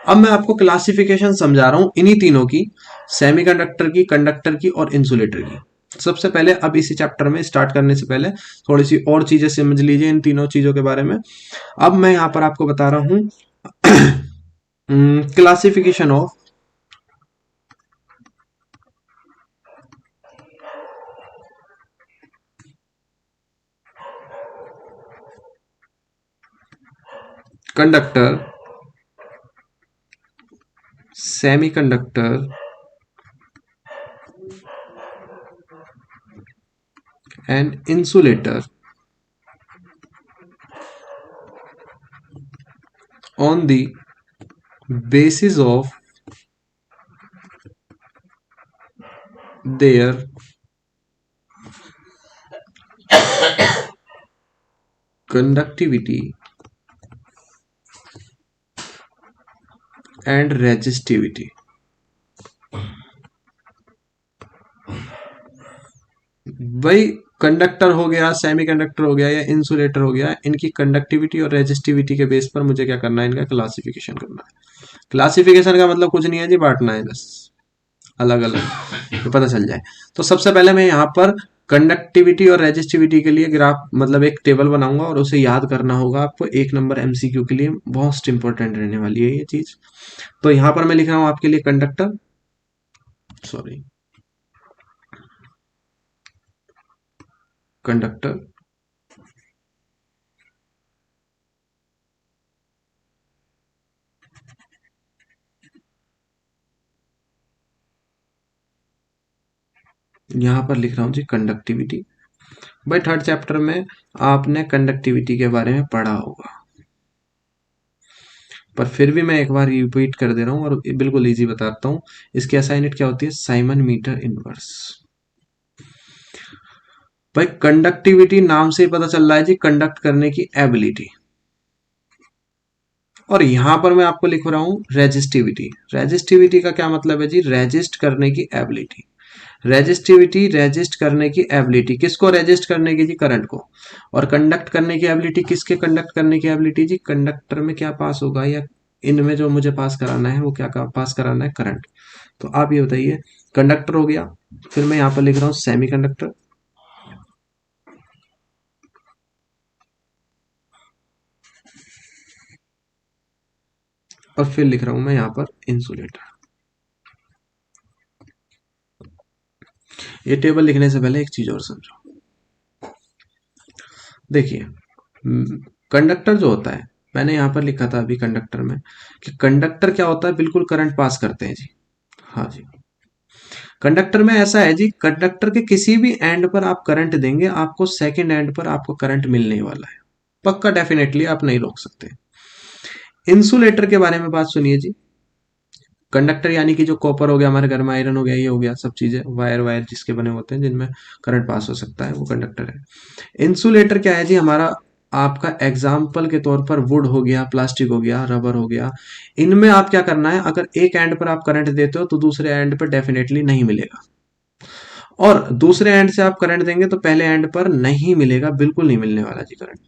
अब मैं आपको क्लासिफिकेशन समझा रहा हूं इन्हीं तीनों की, सेमीकंडक्टर की, कंडक्टर की और इंसुलेटर की। सबसे पहले अब इसी चैप्टर में स्टार्ट करने से पहले थोड़ी सी और चीजें समझ लीजिए इन तीनों चीजों के बारे में। अब मैं यहां पर आपको बता रहा हूं classification of conductor, semiconductor and insulator on the basis of their conductivity and resistivity। भाई कंडक्टर हो गया, सेमीकंडक्टर हो गया या इंसुलेटर हो गया, इनकी कंडक्टिविटी और रेजिस्टिविटी के बेस पर मुझे क्या करना है, इनका क्लासिफिकेशन करना है। क्लासिफिकेशन का मतलब कुछ नहीं है जी, बांटना है बस अलग अलग, तो पता चल जाए। तो सबसे पहले मैं यहाँ पर कंडक्टिविटी और रेजिस्टिविटी के लिए ग्राफ मतलब एक टेबल बनाऊंगा और उसे याद करना होगा आपको, 1 नंबर एमसीक्यू के लिए मोस्ट इंपॉर्टेंट रहने वाली है ये चीज। तो यहाँ पर मैं लिख रहा हूँ आपके लिए कंडक्टर, सॉरी कंडक्टर, यहाँ पर लिख रहा हूँ जी कंडक्टिविटी। भाई थर्ड चैप्टर में आपने कंडक्टिविटी के बारे में पढ़ा होगा, पर फिर भी मैं एक बार रिपीट कर दे रहा हूँ और बिल्कुल इजी बताता हूँ। इसकी एसआई यूनिट क्या होती है, साइमन मीटर इनवर्स। भाई कंडक्टिविटी नाम से ही पता चल रहा है जी, कंडक्ट करने की एबिलिटी। और यहां पर मैं आपको लिख रहा हूं रेजिस्टिविटी। रेजिस्टिविटी का क्या मतलब है जी, रेजिस्ट करने की एबिलिटी। रेजिस्टिविटी रेजिस्ट करने की एबिलिटी, किसको रेजिस्ट करने की जी, करंट को। और कंडक्ट करने की एबिलिटी, किसके कंडक्ट करने की एबिलिटी जी, कंडक्टर में क्या पास होगा या इनमें जो मुझे पास कराना है वो क्या पास कराना है, करंट। तो आप ये बताइए, कंडक्टर हो गया, फिर मैं यहां पर लिख रहा हूं सेमी कंडक्टर, और फिर लिख रहा हूं मैं यहां पर इंसुलेटर। ये टेबल लिखने से पहले एक चीज और समझो। देखिए कंडक्टर जो होता है, मैंने यहां पर लिखा था अभी कंडक्टर में कि कंडक्टर क्या होता है, बिल्कुल करंट पास करते हैं जी। हाँ जी, कंडक्टर में ऐसा है जी, कंडक्टर के किसी भी एंड पर आप करंट देंगे, आपको सेकंड एंड पर आपको करंट मिलने वाला है, पक्का, डेफिनेटली, आप नहीं रोक सकते। इंसुलेटर के बारे में बात सुनिए जी। कंडक्टर यानी कि जो कॉपर हो गया हमारे घर में, आयरन हो गया, ये हो गया, सब चीजें वायर वायर जिसके बने होते हैं जिनमें करंट पास हो सकता है, वो कंडक्टर है। इंसुलेटर क्या है जी, हमारा आपका एग्जाम्पल के तौर पर वुड हो गया, प्लास्टिक हो गया, रबर हो गया, इनमें आप क्या करना है, अगर एक एंड पर आप करंट देते हो तो दूसरे एंड पर डेफिनेटली नहीं मिलेगा, और दूसरे एंड से आप करंट देंगे तो पहले एंड पर नहीं मिलेगा, बिल्कुल नहीं मिलने वाला जी करंट।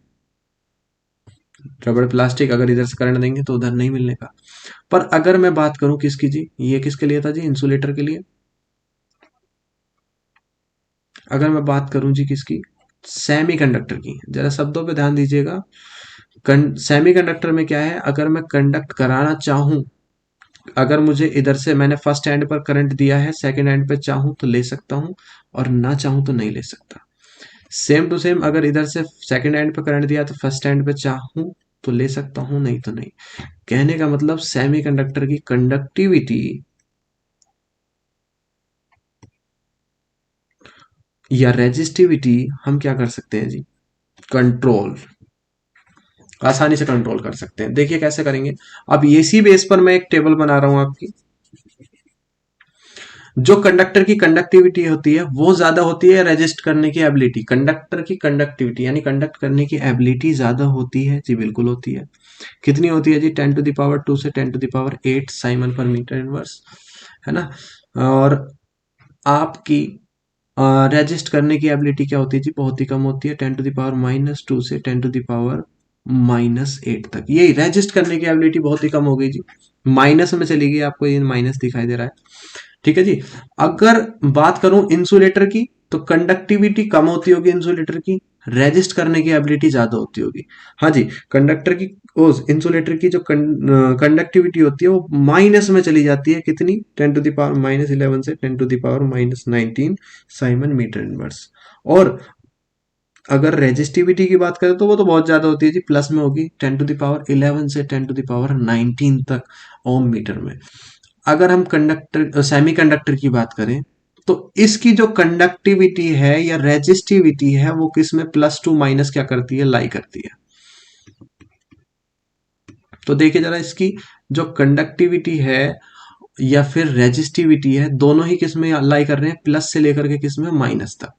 रबड़ प्लास्टिक अगर इधर से करंट देंगे तो उधर नहीं मिलने का। पर अगर मैं बात करूं किसकी जी, ये किसके लिए था जी, इंसुलेटर के लिए। अगर मैं बात करूं जी किसकी, सेमीकंडक्टर की, जरा शब्दों पे ध्यान दीजिएगा। सेमीकंडक्टर में क्या है, अगर मैं कंडक्ट कराना चाहूं, अगर मुझे इधर से मैंने फर्स्ट एंड पर करंट दिया है, सेकंड एंड पे चाहूं तो ले सकता हूं, और ना चाहूं तो नहीं ले सकता। सेम टू सेम, अगर इधर से सेकंड एंड पे करंट दिया तो फर्स्ट एंड पे चाहूं तो ले सकता हूं, नहीं तो नहीं। कहने का मतलब सेमीकंडक्टर की कंडक्टिविटी या रेजिस्टिविटी हम क्या कर सकते हैं जी, कंट्रोल, आसानी से कंट्रोल कर सकते हैं। देखिए कैसे करेंगे। अब इसी बेस पर मैं एक टेबल बना रहा हूं आपकी, जो कंडक्टर की कंडक्टिविटी होती है वो ज्यादा होती है रेजिस्ट करने की एबिलिटी, कंडक्टर की कंडक्टिविटी यानी कंडक्ट करने की एबिलिटी ज्यादा होती है जी, बिल्कुल होती है। कितनी होती है जी, 10⁻² से 10⁸ साइमन पर मीटर इनवर्स, है ना। और आपकी रेजिस्ट करने की एबिलिटी क्या होती है जी, बहुत ही कम होती है, 10⁻⁻² से 10⁻⁻8 तक। यही रेजिस्ट करने की एबिलिटी बहुत ही कम हो गई जी। माइनस में चली गई, आपको ये माइनस दिखाई दे रहा है। ठीक है जी। अगर बात करूं इंसुलेटर की, तो कंडक्टिविटी कम होती होगी इंसुलेटर की, रेजिस्ट करने की एबिलिटी ज्यादा होती होगी। हाँ जी, कंडक्टर की इंसुलेटर की जो कंडक्टिविटी होती है वो माइनस में चली जाती है, कितनी, 10⁻⁻11 से 10⁻−19 साइमन मीटर इनवर्स। और अगर रेजिस्टिविटी की बात करें तो वो तो बहुत ज्यादा होती है जी, प्लस में होगी, 10⁻11 से 10⁻19 तक ओम मीटर में। अगर हम कंडक्टर सेमी कंडक्टर की बात करें, तो इसकी जो कंडक्टिविटी है या रेजिस्टिविटी है वो किस में प्लस टू माइनस क्या करती है, लाई करती है। तो देखिए जरा, इसकी जो कंडक्टिविटी है या फिर रेजिस्टिविटी है, दोनों ही किस में लाई कर रहे हैं, प्लस से लेकर के किस में, माइनस तक।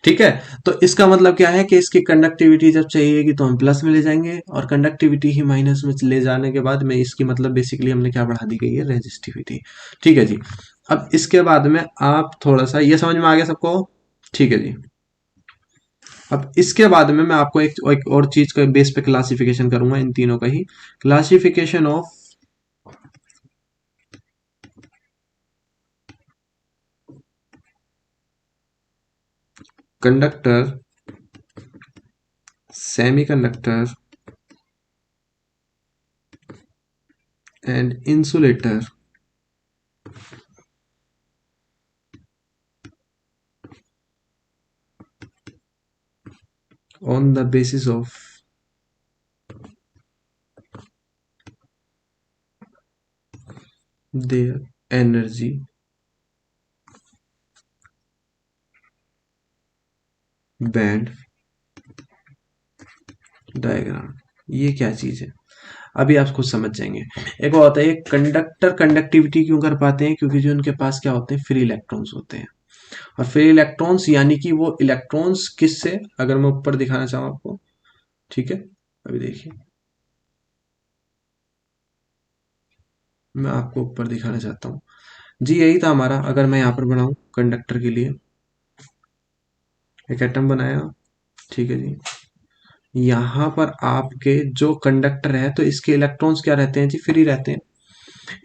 ठीक है। तो इसका मतलब क्या है कि इसकी कंडक्टिविटी जब चाहिएगी तो हम प्लस में ले जाएंगे, और कंडक्टिविटी ही माइनस में ले जाने के बाद में इसकी मतलब बेसिकली हमने क्या बढ़ा दी गई है, रेजिस्टिविटी। ठीक है जी। अब इसके बाद में आप थोड़ा सा ये समझ में आ गया सबको। ठीक है जी। अब इसके बाद में मैं आपको एक और चीज का बेस पे क्लासिफिकेशन करूंगा इन तीनों का ही, classification of conductor, semiconductor and insulator on the basis of their energy band diagram. ये क्या चीज है, अभी आप खुद समझ जाएंगे। एक और होता है, कंडक्टर कंडक्टिविटी क्यों कर पाते हैं, क्योंकि जो उनके पास क्या होते हैं, फ्री इलेक्ट्रॉन्स होते हैं। और फ्री इलेक्ट्रॉन्स यानी कि वो इलेक्ट्रॉन्स किससे, अगर मैं ऊपर दिखाना चाहूँ आपको, ठीक है, अभी देखिए, मैं आपको ऊपर दिखाना चाहता हूँ जी, यही था हमारा। अगर मैं यहाँ पर बनाऊं कंडक्टर के लिए एक एटम बनाया, ठीक है जी, यहाँ पर आपके जो कंडक्टर है तो इसके इलेक्ट्रॉन्स क्या रहते हैं जी, फ्री रहते हैं।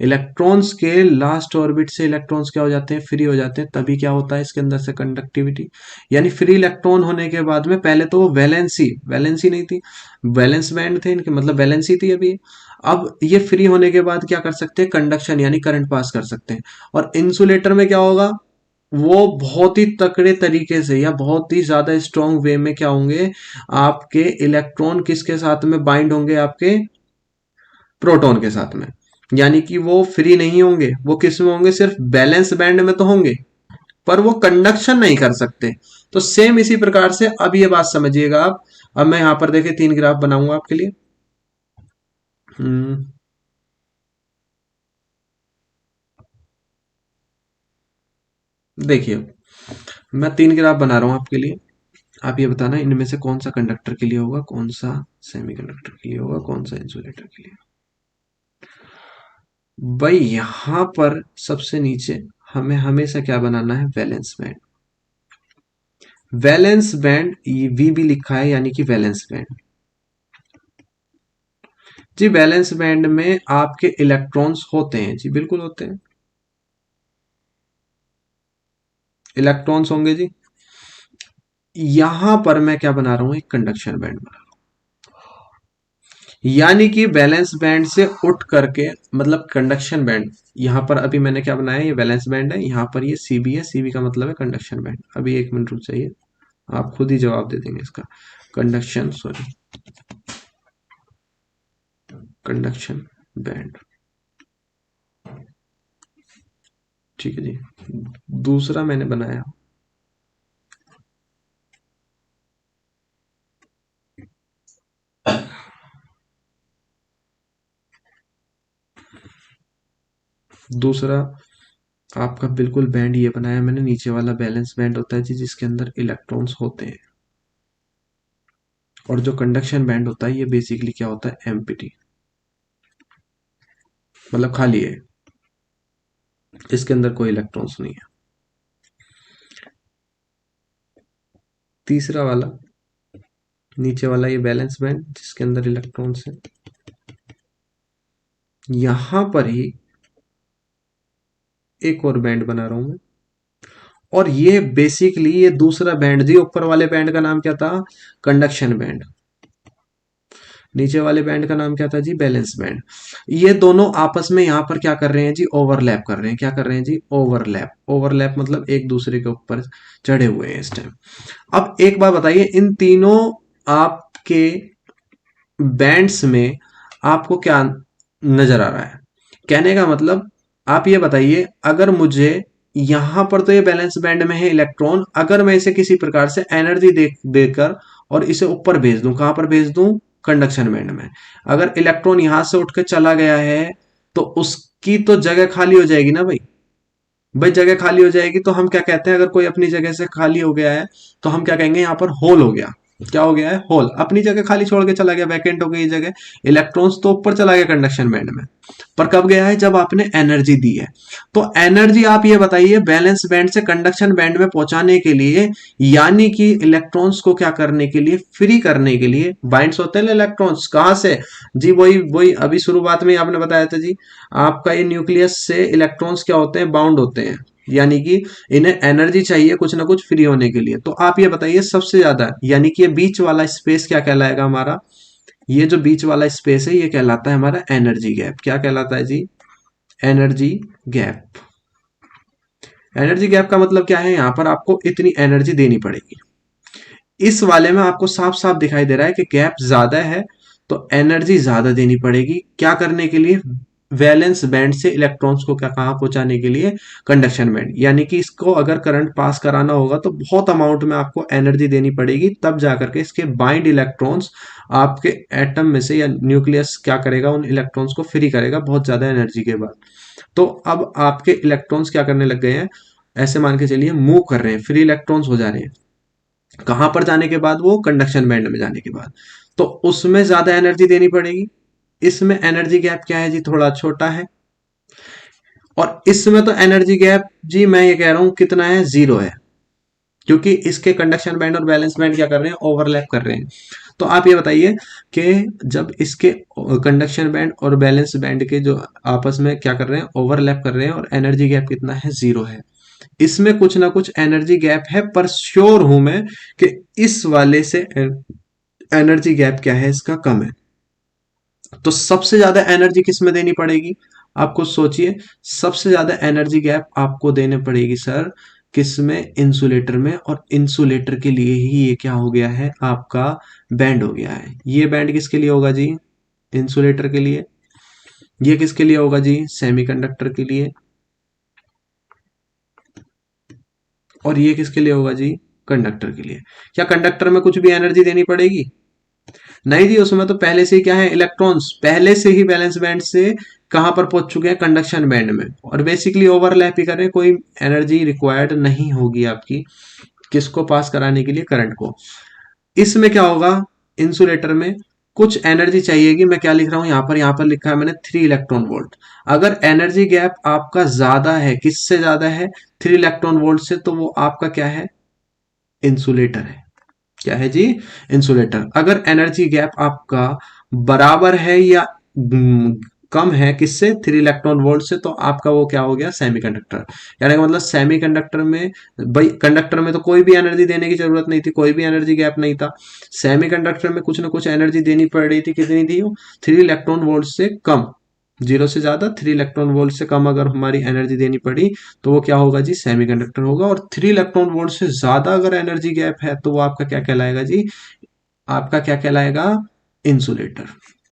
इलेक्ट्रॉन्स के लास्ट ऑर्बिट से इलेक्ट्रॉन्स क्या हो जाते हैं, फ्री हो जाते हैं, तभी क्या होता है इसके अंदर से कंडक्टिविटी। यानी फ्री इलेक्ट्रॉन होने के बाद में पहले तो वो वैलेंसी वैलेंसी नहीं थी, वैलेंस बैंड थे इनके, मतलब वैलेंसी थी अभी। अब ये फ्री होने के बाद क्या कर सकते हैं, कंडक्शन यानी करंट पास कर सकते हैं। और इंसुलेटर में क्या होगा, वो बहुत ही तकड़े तरीके से या बहुत ही ज्यादा स्ट्रॉन्ग वे में क्या होंगे, आपके इलेक्ट्रॉन किसके साथ में बाइंड होंगे, आपके प्रोटॉन के साथ में। यानी कि वो फ्री नहीं होंगे, वो किस में होंगे, सिर्फ बैलेंस बैंड में तो होंगे, पर वो कंडक्शन नहीं कर सकते। तो सेम इसी प्रकार से अब ये बात समझिएगा आप। अब मैं यहां पर देखे 3 ग्राफ बनाऊंगा आपके लिए। हम्म, देखिए, मैं 3 ग्राफ बना रहा हूं आपके लिए। आप ये बताना इनमें से कौन सा कंडक्टर के लिए होगा, कौन सा सेमीकंडक्टर के लिए होगा, कौन सा इंसुलेटर के लिए। भाई यहां पर सबसे नीचे हमें हमेशा क्या बनाना है, valence band. Valence band, V भी लिखा है यानी कि वैलेंस बैंड। जी, वैलेंस बैंड में आपके इलेक्ट्रॉन्स होते हैं जी, बिल्कुल होते हैं, इलेक्ट्रॉन्स होंगे जी। यहां पर मैं क्या बना रहा हूं, एक कंडक्शन बैंड बना रहा हूं, यानी कि वैलेंस बैंड से उठ करके, मतलब कंडक्शन बैंड। यहां पर अभी मैंने क्या बनाया, ये वैलेंस बैंड है, यहां पर ये सीबी है, सीबी का मतलब है कंडक्शन बैंड। अभी 1 मिनट रुक जाइए, आप खुद ही जवाब दे देंगे इसका। Conduction, sorry, conduction band. ठीक है जी। दूसरा मैंने बनाया, दूसरा आपका बिल्कुल बैंड ये बनाया मैंने, नीचे वाला बैलेंस बैंड होता है जी, जिसके अंदर इलेक्ट्रॉन्स होते हैं। और जो कंडक्शन बैंड होता है ये बेसिकली क्या होता है, एम्प्टी, मतलब खाली है, इसके अंदर कोई इलेक्ट्रॉन्स नहीं है। तीसरा वाला, नीचे वाला ये बैलेंस बैंड जिसके अंदर इलेक्ट्रॉन्स है, यहां पर ही एक और बैंड बना रहा हूं मैं। और ये बेसिकली ये दूसरा बैंड जी, ऊपर वाले बैंड का नाम क्या था? Conduction band. नीचे वाले बैंड का नाम क्या था जी? Balance band. ये दोनों आपस में यहां पर क्या कर रहे हैं जी? ओवरलैप कर रहे हैं। क्या कर रहे हैं जी? ओवरलैप। ओवरलैप मतलब एक दूसरे के ऊपर चढ़े हुए हैं इस टाइम। अब एक बात बताइए, इन तीनों आपके बैंड्स में आपको क्या नजर आ रहा है? कहने का मतलब, आप ये बताइए, अगर मुझे यहां पर तो ये बैलेंस बैंड में है इलेक्ट्रॉन, अगर मैं इसे किसी प्रकार से एनर्जी देकर और इसे ऊपर भेज दूं, कहां पर भेज दूं? कंडक्शन बैंड में। अगर इलेक्ट्रॉन यहां से उठ के चला गया है तो उसकी तो जगह खाली हो जाएगी ना भाई। भाई जगह खाली हो जाएगी तो हम क्या कहते हैं? अगर कोई अपनी जगह से खाली हो गया है तो हम क्या कहेंगे? यहाँ पर होल हो गया। क्या हो गया है? होल। अपनी जगह खाली छोड़ के चला गया, वैकेंट हो गई जगह। इलेक्ट्रॉन्स तो ऊपर चला गया कंडक्शन बैंड में, पर कब गया है? जब आपने एनर्जी दी है। तो एनर्जी आप ये बताइए, बैलेंस बैंड से कंडक्शन बैंड में पहुंचाने के लिए, यानी कि इलेक्ट्रॉन्स को क्या करने के लिए? फ्री करने के लिए। बाइंड्स होते हैं इलेक्ट्रॉन्स कहां से जी? वही वही अभी शुरुआत में आपने बताया था जी, आपका ये न्यूक्लियस से इलेक्ट्रॉन्स क्या होते हैं? बाउंड होते हैं। यानी कि इन्हें एनर्जी चाहिए कुछ ना कुछ फ्री होने के लिए। तो आप ये बताइए, सबसे ज्यादा, यानी कि ये बीच वाला स्पेस क्या कहलाएगा हमारा? ये जो बीच वाला स्पेस है ये कहलाता है हमारा एनर्जी गैप। क्या कहलाता है जी? Energy gap. एनर्जी गैप का मतलब क्या है? यहां पर आपको इतनी एनर्जी देनी पड़ेगी। इस वाले में आपको साफ साफ दिखाई दे रहा है कि गैप ज्यादा है, तो एनर्जी ज्यादा देनी पड़ेगी। क्या करने के लिए? वैलेंस बैंड से इलेक्ट्रॉन्स को क्या कहाँ पहुंचाने के लिए? Conduction band. यानी कि इसको अगर करंट पास कराना होगा तो बहुत अमाउंट में आपको एनर्जी देनी पड़ेगी, तब जाकर के इसके बाइंड इलेक्ट्रॉन्स आपके एटम में से या न्यूक्लियस क्या करेगा? उन इलेक्ट्रॉन्स को फ्री करेगा बहुत ज्यादा एनर्जी के बाद। तो अब आपके इलेक्ट्रॉन्स क्या करने लग गए हैं? ऐसे मान के चलिए मूव कर रहे हैं, फ्री इलेक्ट्रॉन्स हो जा रहे हैं। कहां पर जाने के बाद? वो कंडक्शन बैंड में जाने के बाद। तो उसमें ज्यादा एनर्जी देनी पड़ेगी। इसमें एनर्जी गैप क्या है जी? थोड़ा छोटा है। और इसमें तो एनर्जी गैप जी मैं ये कह रहा हूं कितना है? जीरो है। क्योंकि इसके कंडक्शन बैंड और बैलेंस बैंड क्या कर रहे हैं? ओवरलैप कर रहे हैं। तो आप ये बताइए कि जब इसके कंडक्शन बैंड और बैलेंस बैंड के जो आपस में क्या कर रहे हैं? ओवरलैप कर रहे हैं, और एनर्जी गैप कितना है? जीरो है। इसमें कुछ ना कुछ एनर्जी गैप है, पर श्योर हूं मैं कि इस वाले से एनर्जी गैप क्या है? इसका कम है। तो सबसे ज्यादा एनर्जी किस में देनी पड़ेगी? आपको सोचिए, सबसे ज्यादा एनर्जी गैप आपको देने पड़ेगी सर किस में? इंसुलेटर में। और इंसुलेटर के लिए ही ये क्या हो गया है? आपका बैंड हो गया है। ये बैंड किसके लिए होगा जी? इंसुलेटर के लिए। ये किसके लिए होगा जी? सेमीकंडक्टर के लिए। और ये किसके लिए होगा जी? कंडक्टर के लिए। क्या कंडक्टर में कुछ भी एनर्जी देनी पड़ेगी? नहीं जी, उसमें तो पहले से ही क्या है? इलेक्ट्रॉन्स पहले से ही बैलेंस बैंड से कहां पर पहुंच चुके हैं? कंडक्शन बैंड में। और बेसिकली ओवरलैप ही करें, कोई एनर्जी रिक्वायर्ड नहीं होगी आपकी किसको पास कराने के लिए? करंट को। इसमें क्या होगा? इंसुलेटर में कुछ एनर्जी चाहिएगी। मैं क्या लिख रहा हूं यहां पर लिखा है मैंने 3 इलेक्ट्रॉन वोल्ट। अगर एनर्जी गैप आपका ज्यादा है, किससे ज्यादा है? 3 इलेक्ट्रॉन वोल्ट से, तो वो आपका क्या है? इंसुलेटर है। क्या है जी? इंसुलेटर। अगर एनर्जी गैप आपका बराबर है या कम है किससे? 3 इलेक्ट्रॉन वोल्ट से, तो आपका वो क्या हो गया? सेमीकंडक्टर। यानी कि मतलब सेमीकंडक्टर में, भाई कंडक्टर में तो कोई भी एनर्जी देने की जरूरत नहीं थी, कोई भी एनर्जी गैप नहीं था। सेमीकंडक्टर में कुछ ना कुछ एनर्जी देनी पड़ रही थी। कितनी थी वो? 3 इलेक्ट्रॉन वोल्ट से कम। जीरो से ज्यादा, 3 इलेक्ट्रॉन वोल्ट से कम अगर हमारी एनर्जी देनी पड़ी तो वो क्या होगा जी? सेमीकंडक्टर होगा। और 3 इलेक्ट्रॉन वोल्ट से ज्यादा अगर एनर्जी गैप है तो वो आपका क्या कहलाएगा जी? आपका क्या कहलाएगा? इंसुलेटर।